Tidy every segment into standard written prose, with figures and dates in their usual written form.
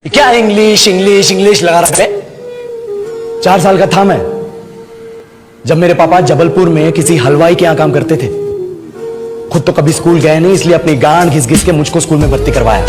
क्या English English English लगा रखा है। 4 साल का था मैं जब मेरे पापा जबलपुर में किसी हलवाई के यहां काम करते थे। खुद तो कभी स्कूल गए नहीं, इसलिए अपनी गांड घिस घिस के मुझको स्कूल में भर्ती करवाया।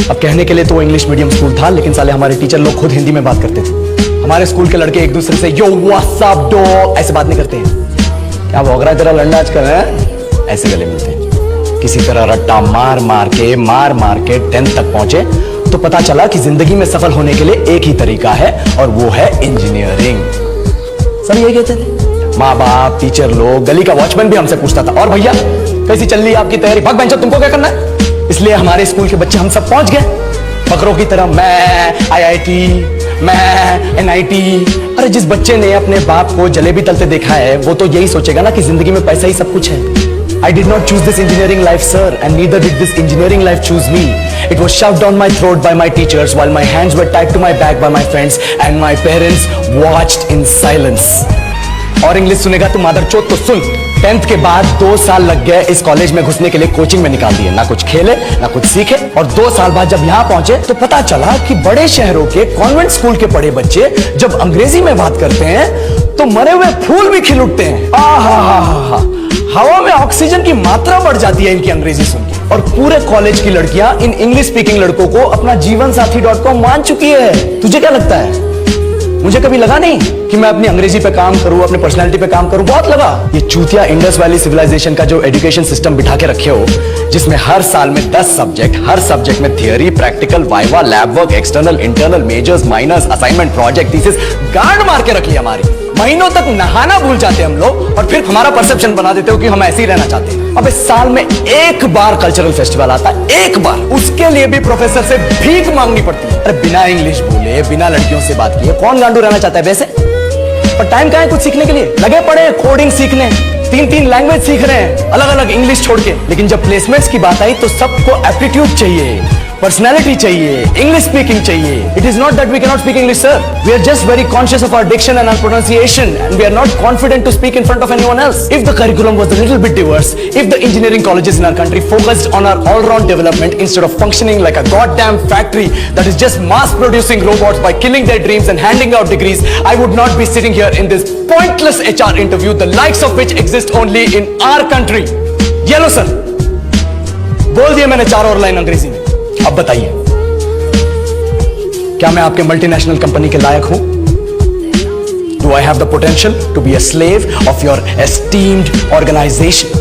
अब कहने के लिए तो वो इंग्लिश मीडियम स्कूल था, लेकिन साले हमारे टीचर लोग खुद हिंदी में बात करते थे। हमारे स्कूल के लड़के एक दूसरे से यो व्हाट्स अप डॉग ऐसे बात नहीं करते हैं। क्या भौंक रहा है तेरा लंडा आजकल है? ऐसे गले मिलते हैं। किसी तरह रट्टा मार मार के 10th तक पहुंचे तो पता चला कि जिंदगी में सफल होने के लिए एक ही तरीका है और वो है इंजीनियरिंग। सब यही कहते थे, माँ बाप, टीचर लोग, गली का वॉचमैन भी हमसे पूछता था, और भैया कैसी चल रही है आपकी तैयारी? भाग बेंचो, तुमको क्या करना है? इसलिए हमारे स्कूल के बच्चे हम सब पहुंच गए बकरों की तरह। मैं IIT, मैं NIT। अरे जिस बच्चे ने अपने बाप को जलेबी तलते देखा है वो तो यही सोचेगा ना कि जिंदगी में पैसा ही सब कुछ है। I did not choose this engineering life, sir, and neither did this engineering life choose me. It was shoved down my throat by my teachers while my hands were tied to my back by my friends and my parents watched in silence. और English सुनेगा तू मादरचोद तो सुन। 10th के बाद 2 साल लग गए इस कॉलेज में घुसने के लिए, कोचिंग में निकाल दिए। ना कुछ खेले ना कुछ सीखे, और 2 साल बाद जब यहाँ पहुंचे तो पता चला कि बड़े शहरों के कॉन्वेंट स्कूल के पढ़े बच्चे जब अंग्रेजी में बात करते हैं तो मरे हुए फूल भी खिल उठते हैं। हवा में ऑक्सीजन की मात्रा बढ़ जाती है इनकी अंग्रेजी सुन के। और पूरे कॉलेज की लड़कियां इन इंग्लिश स्पीकिंग लड़कों को अपना जीवनसाथी.com मान चुकी है। तुझे क्या लगता है? मुझे कभी लगा नहीं कि मैं अपनी अंग्रेजी पे काम करूं, अपनी पर्सनालिटी पे काम करूं। बहुत लगा। ये चूतिया इंडस वैली सिविलाइजेशन का जो एजुकेशन सिस्टम बिठा के रखे हो, जिसमें हर साल में 10 सब्जेक्ट, हर सब्जेक्ट में theory, practical, viva, lab work, external, internal, majors, minors, assignment, project, thesis, गांड मार के रख लिया हमारी। महीनों तक नहाना भूल जाते हैं हम लोग, और फिर हमारा परसेप्शन बना देते हो कि हम ऐसे ही रहना चाहते हैं। अब इस साल में एक बार कल्चरल फेस्टिवल आता है, एक बार, उसके लिए भी प्रोफेसर से भीख मांगनी पड़ती है। अरे बिना इंग्लिश बोले, बिना लड़कियों से बात किए कौन गांडू रहना चाहता है वैसे? और टाइम कहां है कुछ सीखने के लिए? लगे पड़े कोडिंग सीखने, 3 लैंग्वेज सीख रहे हैं अलग अलग इंग्लिश छोड़ के। लेकिन जब प्लेसमेंट्स की बात आई तो सबको एप्टीट्यूड चाहिए, पर्सनालिटी चाहिए, इंग्लिश स्पीकिंग चाहिए। It is not that we cannot speak English, sir. We are just very conscious of our diction and our pronunciation, and we are not confident to speak in front of anyone else. If the curriculum was a little bit diverse, if the engineering colleges in our country focused on our all-round development instead of functioning like a goddamn factory that is just mass-producing robots by killing their dreams and handing out degrees, I would not be sitting here in this pointless HR interview, the likes of which exist only in our country. Yellow, sir. बोल दिया मैंने 4 और line अंग्रेजी में। अब बताइए, क्या मैं आपके मल्टीनेशनल कंपनी के लायक हूं? Do I have the potential to be a slave of your esteemed organization?